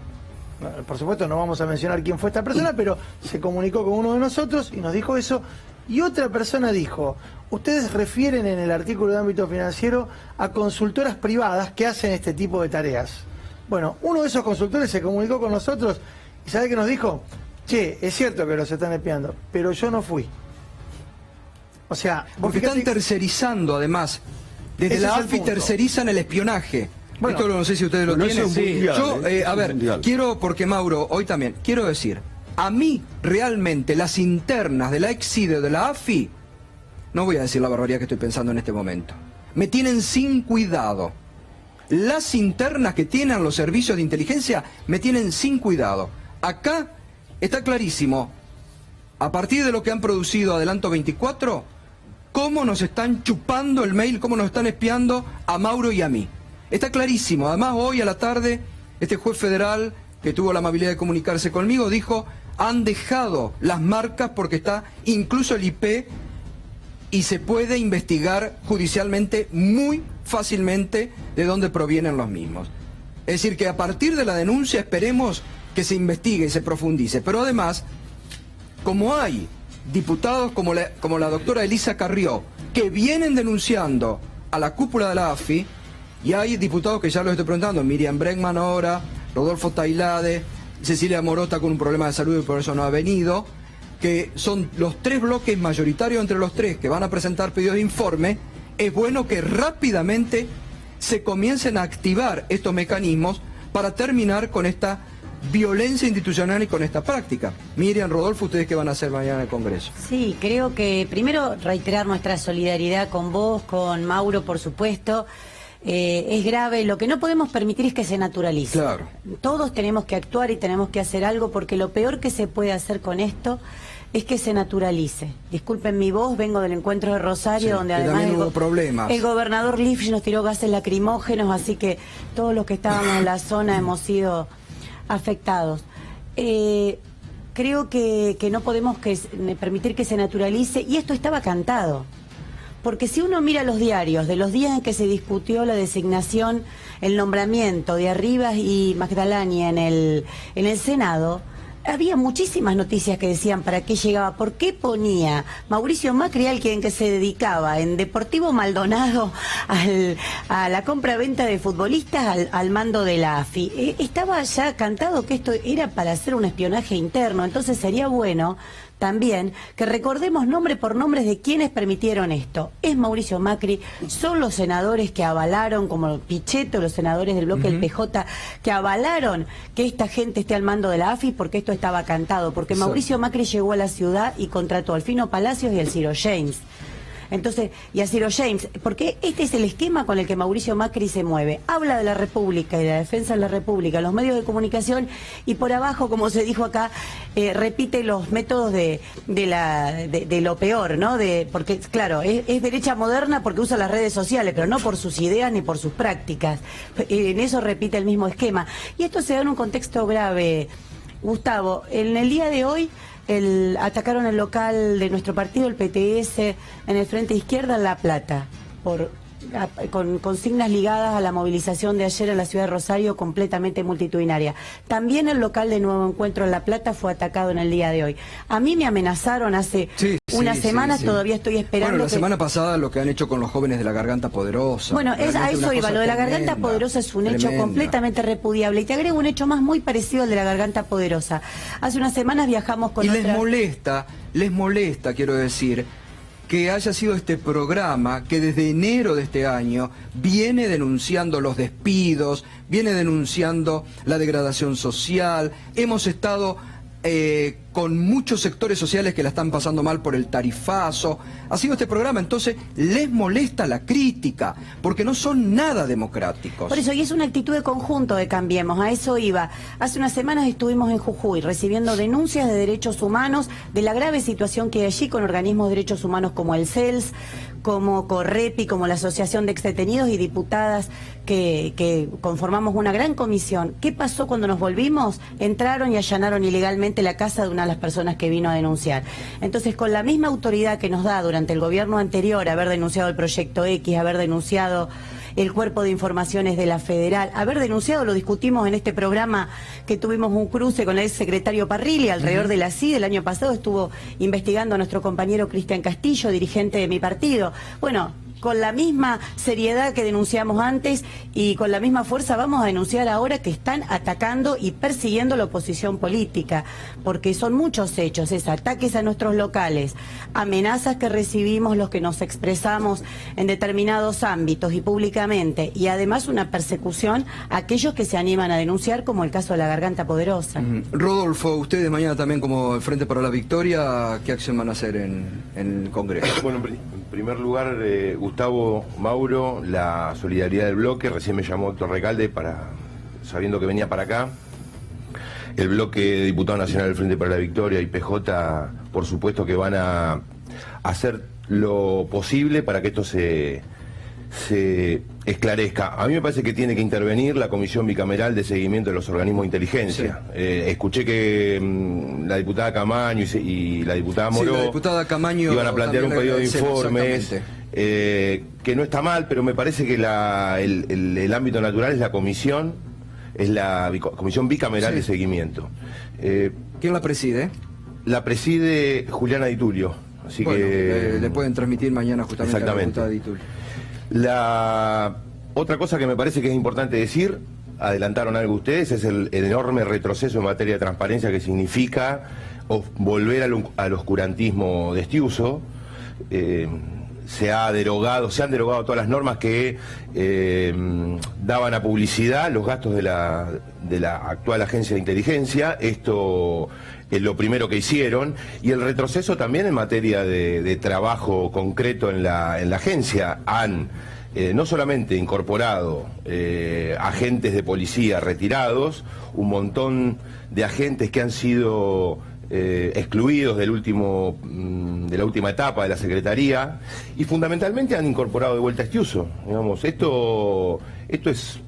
Por supuesto no vamos a mencionar quién fue esta persona, pero se comunicó con uno de nosotros y nos dijo eso. Y otra persona dijo, ustedes refieren en el artículo de ámbito financiero a consultoras privadas que hacen este tipo de tareas. Bueno, uno de esos consultores se comunicó con nosotros y ¿sabe qué nos dijo? Che, es cierto que los están espiando, pero yo no fui. O sea, vos Porque están fijate- tercerizando, además. Desde Ese la es el AFI punto. tercerizan el espionaje. Bueno, Esto no sé si ustedes lo bueno, tienen. eso es mundial, Yo, eso a es ver, mundial. quiero, porque Mauro, hoy también, quiero decir, a mí realmente las internas de la ex-CIDE o de la AFI, no voy a decir la barbaridad que estoy pensando en este momento, me tienen sin cuidado. Las internas que tienen los servicios de inteligencia me tienen sin cuidado. Acá está clarísimo, a partir de lo que han producido Adelanto 24, cómo nos están chupando el mail, cómo nos están espiando a Mauro y a mí. Está clarísimo. Además, hoy a la tarde, este juez federal que tuvo la amabilidad de comunicarse conmigo dijo, han dejado las marcas porque está incluso el IP y se puede investigar judicialmente muy fácilmente de dónde provienen los mismos. Es decir, que a partir de la denuncia esperemos que se investigue y se profundice. Pero además, como hay diputados como la doctora Elisa Carrió, que vienen denunciando a la cúpula de la AFI, y hay diputados que ya los estoy preguntando, Miriam Bregman ahora, Rodolfo Tailade, Cecilia Morota con un problema de salud y por eso no ha venido, que son los tres bloques mayoritarios entre los tres que van a presentar pedidos de informe, es bueno que rápidamente se comiencen a activar estos mecanismos para terminar con esta violencia institucional y con esta práctica. Miriam, Rodolfo, ¿ustedes qué van a hacer mañana en el Congreso? Sí, creo que primero reiterar nuestra solidaridad con vos, con Mauro, por supuesto. Es grave, lo que no podemos permitir es que se naturalice. Claro. Todos tenemos que actuar y tenemos que hacer algo porque lo peor que se puede hacer con esto es que se naturalice. Disculpen mi voz, vengo del encuentro de Rosario, Sí, donde que además también hubo problemas. el gobernador Lifch nos tiró gases lacrimógenos, así que todos los que estábamos en la zona hemos sido afectados. Creo que no podemos permitir que se naturalice, y esto estaba cantado. Porque si uno mira los diarios de los días en que se discutió la designación, el nombramiento de Arribas y Magdalani en el Senado, había muchísimas noticias que decían para qué llegaba, por qué ponía Mauricio Macri, alguien que se dedicaba en Deportivo Maldonado a la compra-venta de futbolistas al mando de la AFI. Estaba ya cantado que esto era para hacer un espionaje interno, entonces sería bueno también que recordemos nombre por nombre de quienes permitieron esto. Es Mauricio Macri, son los senadores que avalaron, como Pichetto, los senadores del bloque del PJ, que avalaron que esta gente esté al mando de la AFI porque esto estaba cantado, porque Mauricio Macri llegó a la ciudad y contrató al Fino Palacios y al Ciro James. Entonces, y a Ciro James, porque este es el esquema con el que Mauricio Macri se mueve. Habla de la República y de la defensa de la República, los medios de comunicación, y por abajo, como se dijo acá, repite los métodos de lo peor, ¿no? Porque, claro, es derecha moderna porque usa las redes sociales, pero no por sus ideas ni por sus prácticas. En eso repite el mismo esquema. Y esto se da en un contexto grave, Gustavo. En el día de hoy atacaron el local de nuestro partido, el PTS, en el Frente Izquierda, en La Plata, con consignas ligadas a la movilización de ayer en la ciudad de Rosario, completamente multitudinaria. También el local de Nuevo Encuentro en La Plata fue atacado en el día de hoy. A mí me amenazaron hace unas semanas, todavía estoy esperando. Bueno, la semana pasada lo que han hecho con los jóvenes de la Garganta Poderosa. Bueno, a Realmente eso una iba. cosa Lo de la tremenda, Garganta Poderosa es un hecho tremenda. completamente repudiable. Y te agrego un hecho más muy parecido al de la Garganta Poderosa. Hace unas semanas viajamos con Y otra... les molesta, quiero decir, que haya sido este programa que desde enero de este año viene denunciando los despidos, viene denunciando la degradación social. Hemos estado con muchos sectores sociales que la están pasando mal por el tarifazo. Ha sido este programa, entonces les molesta la crítica, porque no son nada democráticos. Por eso, y es una actitud de conjunto de Cambiemos, a eso iba. Hace unas semanas estuvimos en Jujuy recibiendo denuncias de derechos humanos, de la grave situación que hay allí con organismos de derechos humanos como el CELS, como Correpi, como la Asociación de Exdetenidos y diputadas que conformamos una gran comisión. ¿Qué pasó cuando nos volvimos? Entraron y allanaron ilegalmente la casa de una de las personas que vino a denunciar. Entonces, con la misma autoridad que nos da durante el gobierno anterior, haber denunciado el Proyecto X, haber denunciado el Cuerpo de Informaciones de la Federal, haber denunciado, lo discutimos en este programa que tuvimos un cruce con el secretario Parrilli alrededor de la CID, el año pasado estuvo investigando a nuestro compañero Cristian Castillo, dirigente de mi partido. Bueno, con la misma seriedad que denunciamos antes y con la misma fuerza vamos a denunciar ahora que están atacando y persiguiendo la oposición política, porque son muchos hechos, es ataques a nuestros locales, amenazas que recibimos los que nos expresamos en determinados ámbitos y públicamente, y además una persecución a aquellos que se animan a denunciar, como el caso de la Garganta Poderosa. Rodolfo, ustedes mañana también como el Frente para la Victoria, ¿qué acción van a hacer en el Congreso? Bueno, en primer lugar, Gustavo, Mauro, la solidaridad del bloque. Recién me llamó Héctor Recalde sabiendo que venía para acá. El bloque de Diputado Nacional del Frente para la Victoria y PJ, por supuesto que van a hacer lo posible para que esto se esclarezca. A mí me parece que tiene que intervenir la Comisión Bicameral de Seguimiento de los Organismos de Inteligencia. Sí. Escuché que la diputada Camaño y la diputada Moró, la diputada Camaño iban a plantear un pedido de informes, que no está mal, pero me parece que el ámbito natural es la comisión, Comisión Bicameral de Seguimiento. ¿Quién la preside? La preside Juliana Di Tulio. Así bueno, que le pueden transmitir mañana justamente a la diputada Di Tulio. La otra cosa que me parece que es importante decir, adelantaron algo ustedes, es el enorme retroceso en materia de transparencia que significa volver al oscurantismo de Estiuso. Se han derogado todas las normas que daban a publicidad los gastos de la actual agencia de inteligencia. Esto es lo primero que hicieron, y el retroceso también en materia de trabajo concreto en la agencia. Han no solamente incorporado agentes de policía retirados, un montón de agentes que han sido excluidos de la última etapa de la Secretaría, y fundamentalmente han incorporado de vuelta a Estiuso. Digamos, esto es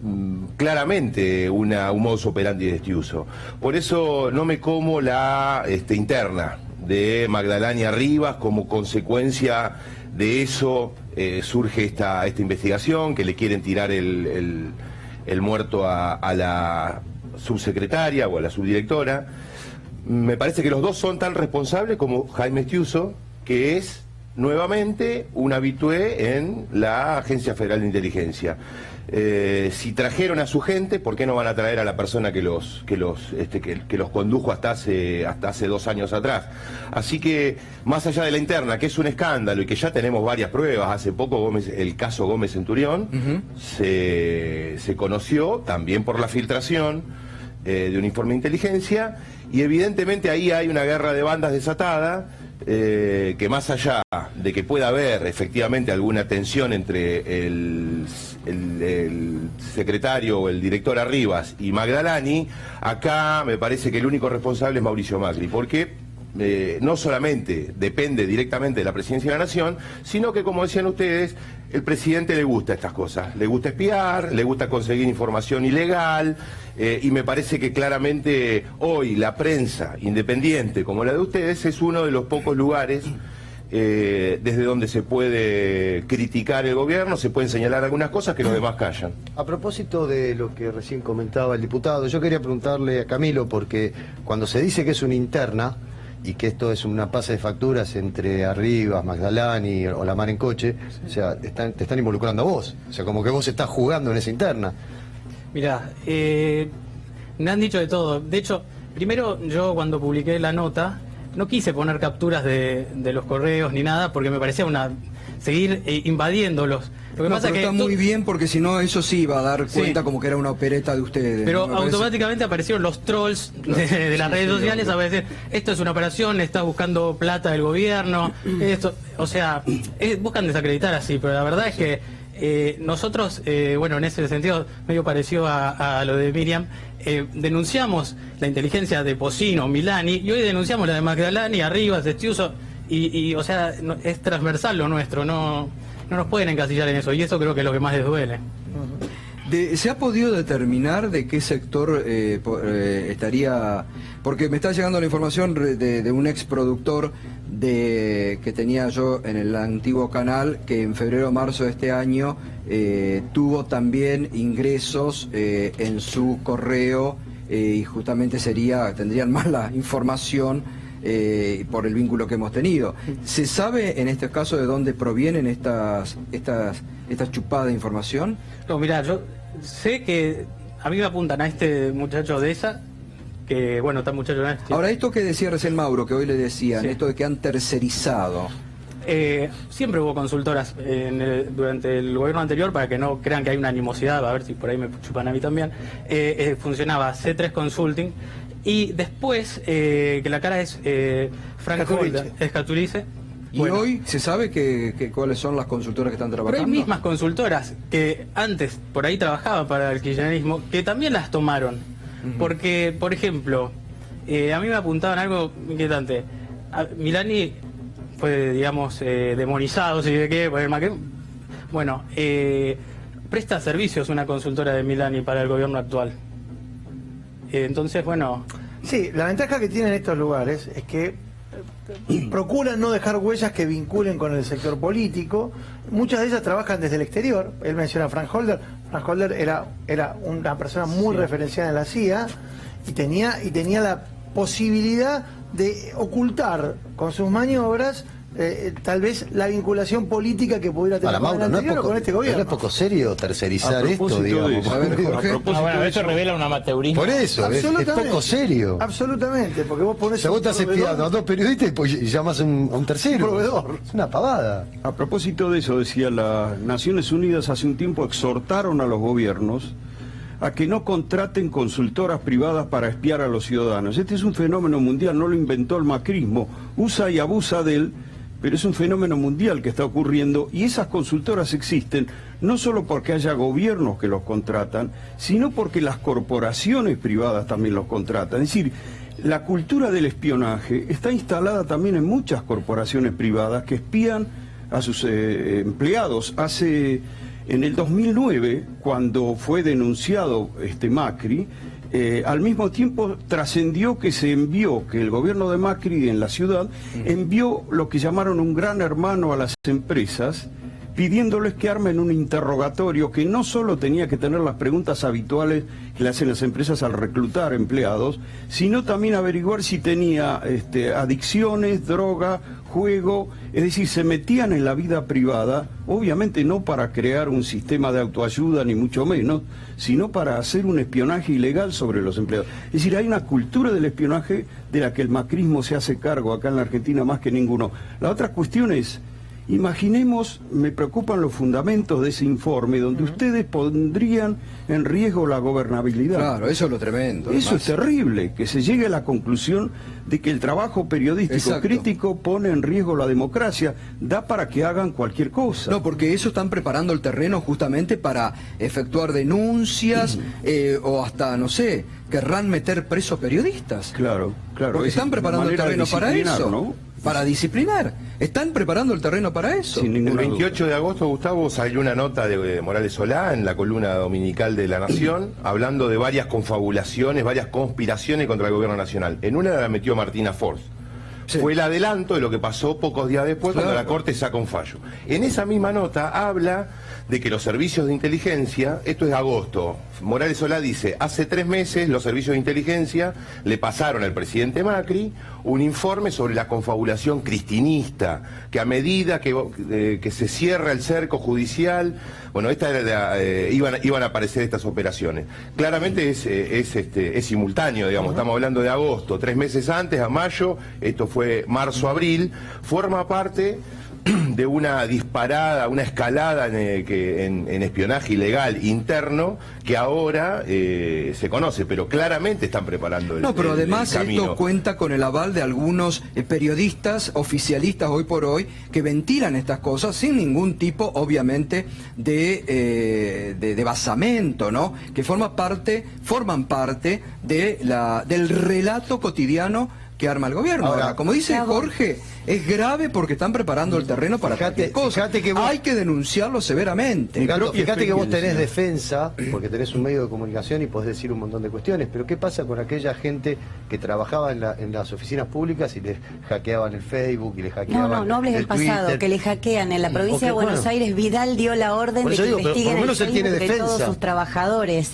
claramente un modus operandi de Estiuso. Por eso no me como la interna de Magdalani Rivas. Como consecuencia de eso surge esta investigación, que le quieren tirar el muerto a la subsecretaria o a la subdirectora. Me parece que los dos son tan responsables como Jaime Estiuso, que es nuevamente un habitué en la Agencia Federal de Inteligencia. Si trajeron a su gente, ¿por qué no van a traer a la persona que los condujo hasta hace 2 años atrás? Así que, más allá de la interna, que es un escándalo y que ya tenemos varias pruebas, hace poco el caso Gómez Centurión se conoció también por la filtración de un informe de inteligencia, y evidentemente ahí hay una guerra de bandas desatada, que más allá de que pueda haber efectivamente alguna tensión entre el secretario o el director Arribas y Magdalani, acá me parece que el único responsable es Mauricio Macri, porque no solamente depende directamente de la presidencia de la Nación, sino que, como decían ustedes, el presidente le gusta estas cosas, le gusta espiar, le gusta conseguir información ilegal, y me parece que claramente hoy la prensa independiente como la de ustedes es uno de los pocos lugares desde donde se puede criticar el gobierno, se pueden señalar algunas cosas que los demás callan. A propósito de lo que recién comentaba el diputado, yo quería preguntarle a Camilo, porque cuando se dice que es una interna y que esto es una pase de facturas entre Arribas, Magdalani o la Mar en Coche, o sea, te están involucrando a vos, o sea, como que vos estás jugando en esa interna. Mirá, me han dicho de todo. De hecho, primero yo cuando publiqué la nota no quise poner capturas de los correos ni nada, porque me parecía seguir invadiéndolos. Lo que pasa pero que está muy bien, porque si no eso sí iba a dar cuenta como que era una opereta de ustedes. Pero ¿no? automáticamente aparecieron los trolls de las redes sociales a decir, esto es una operación, está buscando plata del gobierno, esto, o sea, buscan desacreditar así, pero la verdad es que nosotros, bueno, en ese sentido, medio parecido a lo de Miriam, denunciamos la inteligencia de Pocino, Milani, y hoy denunciamos la de Magdalani, Arribas, Estiuso, y o sea, es transversal lo nuestro, no no nos pueden encasillar en eso, y eso creo que es lo que más les duele. ¿Se ha podido determinar de qué sector estaría? Porque me está llegando la información de un ex productor que tenía yo en el antiguo canal, que en febrero o marzo de este año tuvo también ingresos en su correo y justamente tendrían más la información por el vínculo que hemos tenido. ¿Se sabe en este caso de dónde provienen estas chupadas de información? No, mirá, yo sé que a mí me apuntan a este muchacho de esa, que bueno, está muchacho... Ahora, esto que decía recién Mauro, que hoy le decían, sí, esto de que han tercerizado... siempre hubo consultoras durante el gobierno anterior, para que no crean que hay una animosidad, a ver si por ahí me chupan a mí también. Funcionaba C3 Consulting, y después, que la cara es Frank Holder, Escatulice. ¿Y bueno, hoy se sabe cuáles son las consultoras que están pero trabajando? hay mismas consultoras que antes por ahí trabajaban para el kirchnerismo, que también las tomaron. Porque, por ejemplo, a mí me apuntaban algo inquietante. Milani fue, digamos, demonizado, si de qué, por el Macri. Bueno, presta servicios una consultora de Milani para el gobierno actual. Entonces, bueno... Sí, la ventaja que tienen estos lugares es que procuran no dejar huellas que vinculen con el sector político. Muchas de ellas trabajan desde el exterior. Él menciona a Frank Holder. Frank Holder era una persona muy referenciada en la CIA y tenía la posibilidad de ocultar con sus maniobras tal vez la vinculación política que pudiera tener con el anterior o con este gobierno. ¿No es poco serio tercerizar esto, de digamos? eso, A ver, Jorge. Bueno, eso revela un amateurismo. Por eso, es poco serio. Absolutamente, porque vos ponés... O sea, vos estás espiando a dos periodistas y pues llamas a un tercero. Un proveedor. Es una pavada. A propósito de eso, decía, las Naciones Unidas hace un tiempo exhortaron a los gobiernos a que no contraten consultoras privadas para espiar a los ciudadanos. Este es un fenómeno mundial, no lo inventó el macrismo, usa y abusa de él, pero es un fenómeno mundial que está ocurriendo, y esas consultoras existen no solo porque haya gobiernos que los contratan, sino porque las corporaciones privadas también los contratan. Es decir, la cultura del espionaje está instalada también en muchas corporaciones privadas que espían a sus empleados. En el 2009, cuando fue denunciado Macri, al mismo tiempo trascendió que que el gobierno de Macri en la ciudad envió lo que llamaron un gran hermano a las empresas, pidiéndoles que armen un interrogatorio que no solo tenía que tener las preguntas habituales que le hacen las empresas al reclutar empleados, sino también averiguar si tenía adicciones, droga, juego, es decir, se metían en la vida privada, obviamente no para crear un sistema de autoayuda ni mucho menos, sino para hacer un espionaje ilegal sobre los empleados. Es decir, hay una cultura del espionaje de la que el macrismo se hace cargo acá en la Argentina más que ninguno. La otra cuestión es, imaginemos, me preocupan los fundamentos de ese informe, donde ustedes pondrían en riesgo la gobernabilidad. Claro, eso es lo tremendo. Eso es terrible, que se llegue a la conclusión de que el trabajo periodístico crítico pone en riesgo la democracia, da para que hagan cualquier cosa. No, porque eso están preparando el terreno justamente para efectuar denuncias o hasta, no sé, querrán meter presos periodistas. Claro, claro. Porque están preparando el terreno para eso. ¿No? Para disciplinar. Están preparando el terreno para eso. Sin El ninguna 28 duda. de agosto, Gustavo, salió una nota de Morales Solá en la columna dominical de La Nación, hablando de varias confabulaciones, varias conspiraciones contra el gobierno nacional. En una la metió Martina Force. Sí. Fue el adelanto de lo que pasó pocos días después, Claro. cuando la Corte saca un fallo. En esa misma nota habla de que los servicios de inteligencia, esto es de agosto, Morales Solá dice, hace 3 meses los servicios de inteligencia le pasaron al presidente Macri un informe sobre la confabulación cristinista, que a medida que se cierra el cerco judicial, bueno, iban a aparecer estas operaciones. Claramente es simultáneo, digamos, estamos hablando de agosto, 3 meses antes, a mayo, esto fue marzo-abril, forma parte de una disparada, una escalada en espionaje ilegal interno que ahora se conoce, pero claramente están preparando el No, pero el además camino. esto cuenta con el aval de algunos periodistas, oficialistas hoy por hoy, que ventilan estas cosas sin ningún tipo, obviamente, de basamento, ¿no? Que forman parte del relato cotidiano que arma el gobierno. Ahora, Ahora, como dice Jorge, es grave porque están preparando el terreno para cualquier cosa. Fíjate que vos- hay que denunciarlo severamente. Fíjate que vos tenés defensa, porque tenés un medio de comunicación y podés decir un montón de cuestiones, pero ¿qué pasa con aquella gente que trabajaba en las oficinas públicas y les hackeaban el Facebook y les hackeaban No hables del el pasado, Twitter? que le hackean. En la provincia Porque, de Buenos bueno, Aires, Vidal dio la orden por de eso que digo, pero investiguen por lo el menos él tiene Facebook de todos defensa. sus trabajadores.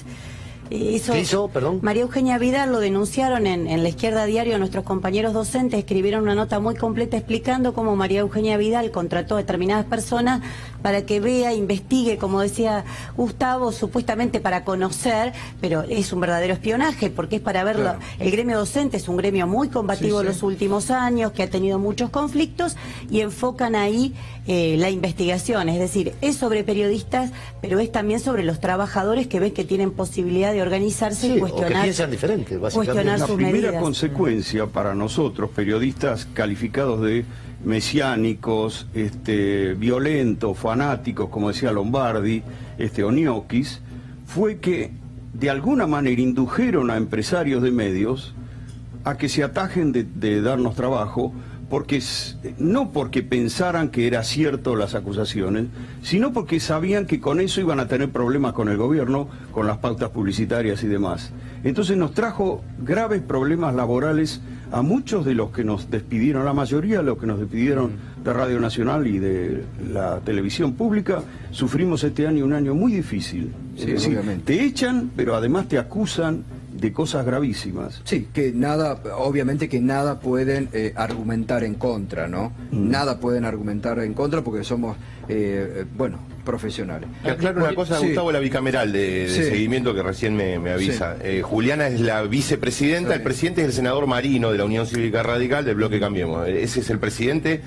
Eso, ¿Qué hizo? Perdón. María Eugenia Vidal lo denunciaron en La Izquierda Diario. Nuestros compañeros docentes escribieron una nota muy completa explicando cómo María Eugenia Vidal contrató a determinadas personas para que vea, investigue, como decía Gustavo, supuestamente para conocer, pero es un verdadero espionaje porque es para verlo. Claro. El gremio docente es un gremio muy combativo en los últimos años, que ha tenido muchos conflictos y enfocan ahí la investigación. Es decir, es sobre periodistas, pero es también sobre los trabajadores que ven que tienen posibilidad de organizarse Sí, y o que cuestionar, piensan diferente, básicamente. cuestionar La sus primera medidas. consecuencia para nosotros, periodistas calificados de mesiánicos, violentos, fanáticos, como decía Lombardi, o ñoquis, fue que de alguna manera indujeron a empresarios de medios a que se atajen de darnos trabajo, no porque pensaran que era cierto las acusaciones, sino porque sabían que con eso iban a tener problemas con el gobierno, con las pautas publicitarias y demás. Entonces nos trajo graves problemas laborales a muchos de los que nos despidieron, la mayoría de los que nos despidieron de Radio Nacional y de la televisión pública. Sufrimos este año un año muy difícil. Sí, Es decir, obviamente. te echan, pero además te acusan de cosas gravísimas. Sí, que nada, obviamente que nada pueden argumentar en contra, ¿no? Nada pueden argumentar en contra porque somos, profesionales. Te aclaro una cosa, Sí. Gustavo, la bicameral de Sí. seguimiento que recién me avisa. Juliana es la vicepresidenta, el presidente es el senador Marino de la Unión Cívica Radical del bloque Cambiemos. Ese es el presidente.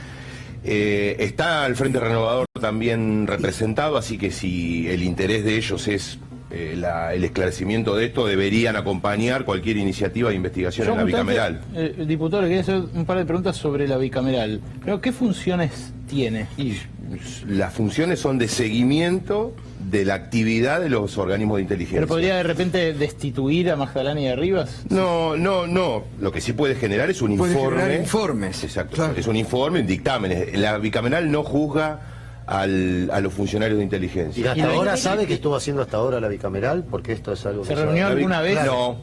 Está el Frente Renovador también representado, así que si el interés de ellos es el esclarecimiento de esto, deberían acompañar cualquier iniciativa de investigación en la bicameral. Diputado, le quería hacer un par de preguntas sobre la bicameral. Pero, ¿qué funciones tiene? Y las funciones son de seguimiento de la actividad de los organismos de inteligencia. ¿Pero podría de repente destituir a Magdalena y a Rivas? No. Lo que sí puede generar es un Puede informe. generar informes. Exacto. Claro. Es un informe, dictámenes. La bicameral no juzga a los funcionarios de inteligencia. ¿Y hasta ahora sabe qué estuvo haciendo hasta ahora la bicameral? Porque esto es algo que ¿Se reunió alguna vez? No,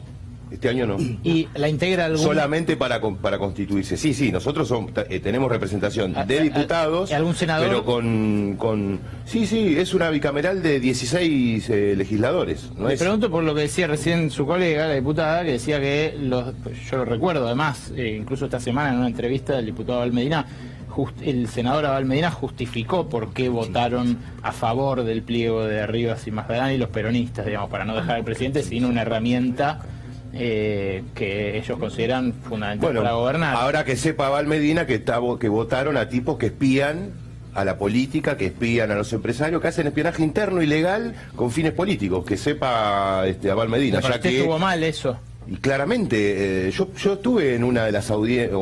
este año no. ¿Y la integra algún...? Solamente para constituirse. Sí, nosotros tenemos representación de diputados, ¿Algún senador? pero con... Sí, es una bicameral de 16 legisladores. ¿No Le es? pregunto por lo que decía recién su colega, la diputada, que decía que, yo lo recuerdo además, incluso esta semana en una entrevista del diputado Abel Medina, el senador Abel Medina justificó por qué votaron a favor del pliego de Rivas y Magdalena y los peronistas, digamos, para no dejar al presidente sin una herramienta que ellos consideran fundamental para gobernar. Ahora que sepa Abel Medina que votaron a tipos que espían a la política, que espían a los empresarios, que hacen espionaje interno ilegal con fines políticos, que sepa Abel Medina. Pero Ya usted que estuvo mal eso. Y claramente, yo estuve en una de las audiencias,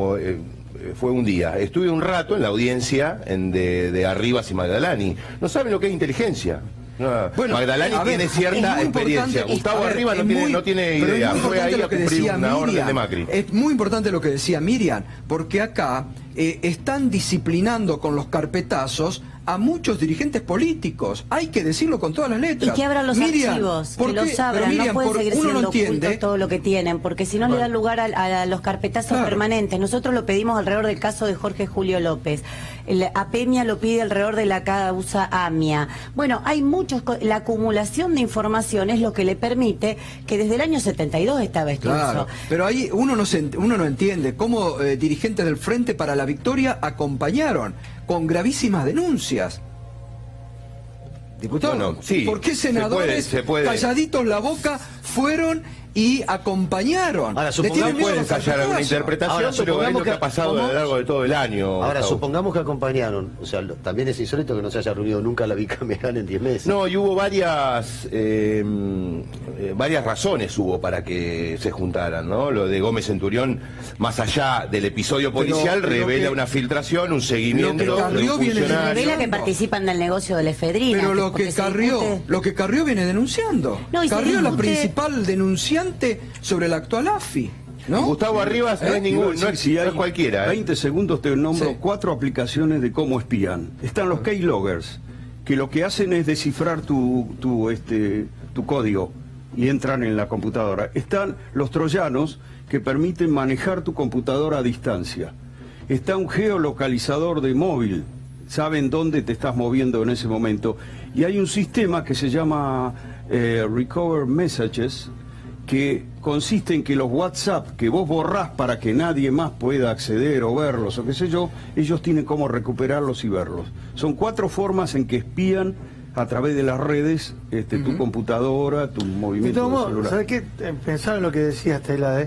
fue un día, estuve un rato en la audiencia de Arribas y Magdalani. No saben lo que es inteligencia. No, Bueno, Magdalani a ver, tiene es cierta muy experiencia. importante- Gustavo a ver, Arribas es no tiene pero es idea. muy Fue importante ahí lo a que cumplir decía una orden Miriam. de Macri. Es muy importante lo que decía Miriam, porque acá están disciplinando con los carpetazos a muchos dirigentes políticos. Hay que decirlo con todas las letras. Y que abran los Miriam, archivos, ¿por que qué? los Pero abran, Miriam, no pueden seguir uno siendo no entiende. ocultos todo lo que tienen, porque si no le dan lugar a los carpetazos Claro. permanentes. Nosotros lo pedimos alrededor del caso de Jorge Julio López. APEMIA lo pide alrededor de la causa AMIA. Bueno, hay la acumulación de información es lo que le permite que desde el año 72 estaba esto. Claro, pero ahí uno no entiende cómo dirigentes del Frente para la Victoria acompañaron con gravísimas denuncias. Diputado, Bueno, sí, ¿por qué senadores se puede. calladitos la boca fueron y acompañaron? Ahora, Le supongamos- tienen miedo a Pueden los callar alguna carpetazos. interpretación, Ahora, pero es supongamos lo que ha que- pasado a lo ¿cómo? largo de todo el año. Ahora, Gustavo. supongamos que acompañaron, o sea, también es insólito que no se haya reunido nunca la bicameral en 10 meses. No, y hubo varias razones hubo para que se juntaran, ¿no? Lo de Gómez Centurión, más allá del episodio policial, pero revela que- una filtración, un seguimiento lo que de Carrió un viene funcionario. Revela que participan del negocio de la efedrina. Pero lo porque que se Carrió, discute- lo que Carrió viene denunciando. No, y se Carrió es la discute- principal denunciante sobre la actual AFI. ¿no? Gustavo Arribas no es ningún, no es, Si no hay es cualquiera. 20 segundos te nombro Sí. 4 aplicaciones de cómo espían. Están los keyloggers, que lo que hacen es descifrar tu código y entran en la computadora. Están los troyanos, que permiten manejar tu computadora a distancia. Está un geolocalizador de móvil, saben dónde te estás moviendo en ese momento. Y hay un sistema que se llama Recover Messages, que consiste en que los WhatsApp que vos borrás para que nadie más pueda acceder o verlos o qué sé yo, ellos tienen cómo recuperarlos y verlos. Son 4 formas en que espían a través de las redes tu computadora, tu De movimiento todos de modos, celular. ¿sabes qué? Pensar en lo que decía Estela,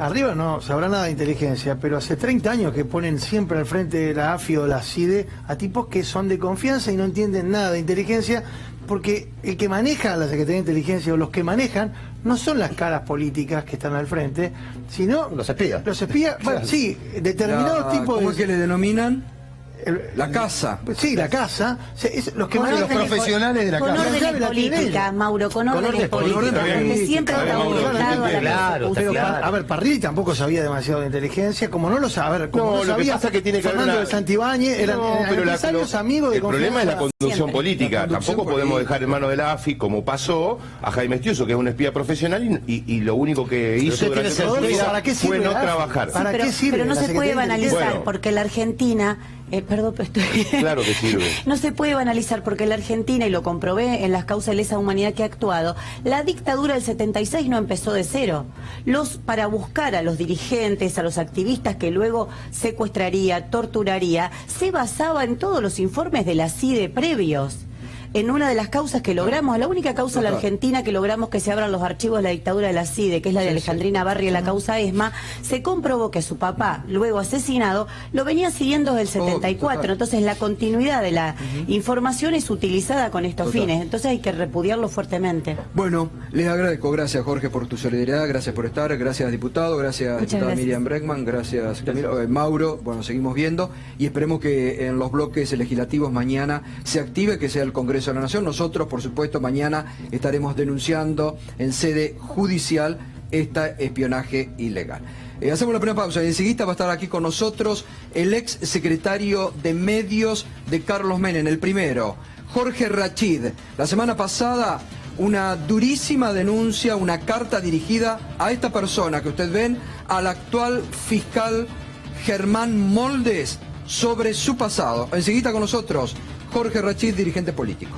arriba no sabrá nada de inteligencia, pero hace 30 años que ponen siempre al frente de la AFI o la CIDE a tipos que son de confianza y no entienden nada de inteligencia, porque el que maneja la Secretaría de Inteligencia o los que manejan no son las caras políticas que están al frente, sino Los espías. Los espías, bueno, sí, determinados tipos ¿Cómo de... es que le denominan? La casa. Sí, la casa. Los que Con manejan... órdenes profesionales de la con casa. órdenes La tienen políticas, ellos. Mauro, con órdenes políticas. Porque siempre Está está bien, Mauro, orientado a la claro, Pero, persecución. a ver, Parrilli tampoco sabía demasiado de inteligencia, como no lo sabe. A ver, como No, no, lo que sabía pasa es que tiene que haber Fernando una- de Santibáñez, eran pero empresarios amigos de el problema es la confianza. conducción Siempre. política. La conducción Tampoco podemos política. dejar en manos de la AFI, como pasó, a Jaime Estiuso, que es un espía profesional, y lo único que hizo usted durante tiene toda su vida ¿Para qué fue sirve no la AFI? trabajar. ¿Para pero, qué sirve pero no la se puede Secretaría de banalizar Inteligencia? porque la Argentina, perdón, pero estoy... Claro que sirve. No se puede banalizar porque la Argentina, y lo comprobé en las causas de lesa humanidad que ha actuado, la dictadura del 76 no empezó de cero. Para buscar a los dirigentes, a los activistas que luego secuestraría, torturaría, se basaba en todos los informes de la CIDE previos. En una de las causas que logramos, la única causa en la Argentina que logramos que se abran los archivos de la dictadura de la CIDE, que es la de Alejandrina Barri, la causa ESMA, se comprobó que su papá, luego asesinado, lo venía siguiendo desde el 74. total. Entonces la continuidad de la información es utilizada con estos Total. fines. Entonces hay que repudiarlo fuertemente. Bueno, les agradezco. Gracias, Jorge, por tu solidaridad. Gracias por estar. Gracias, diputado. Gracias, Muchas diputada gracias. Miriam Bregman. Gracias, Camilo. Mauro. Bueno, seguimos viendo y esperemos que en los bloques legislativos mañana se active, que sea el Congreso de la Nación. Nosotros, por supuesto, mañana estaremos denunciando en sede judicial este espionaje ilegal. Hacemos la primera pausa y enseguida va a estar aquí con nosotros el ex secretario de Medios de Carlos Menem, el primero, Jorge Rachid. La semana pasada, una durísima denuncia, una carta dirigida a esta persona que ustedes ven, al actual fiscal Germán Moldes, sobre su pasado. Enseguida con nosotros, Jorge Rachid, dirigente político.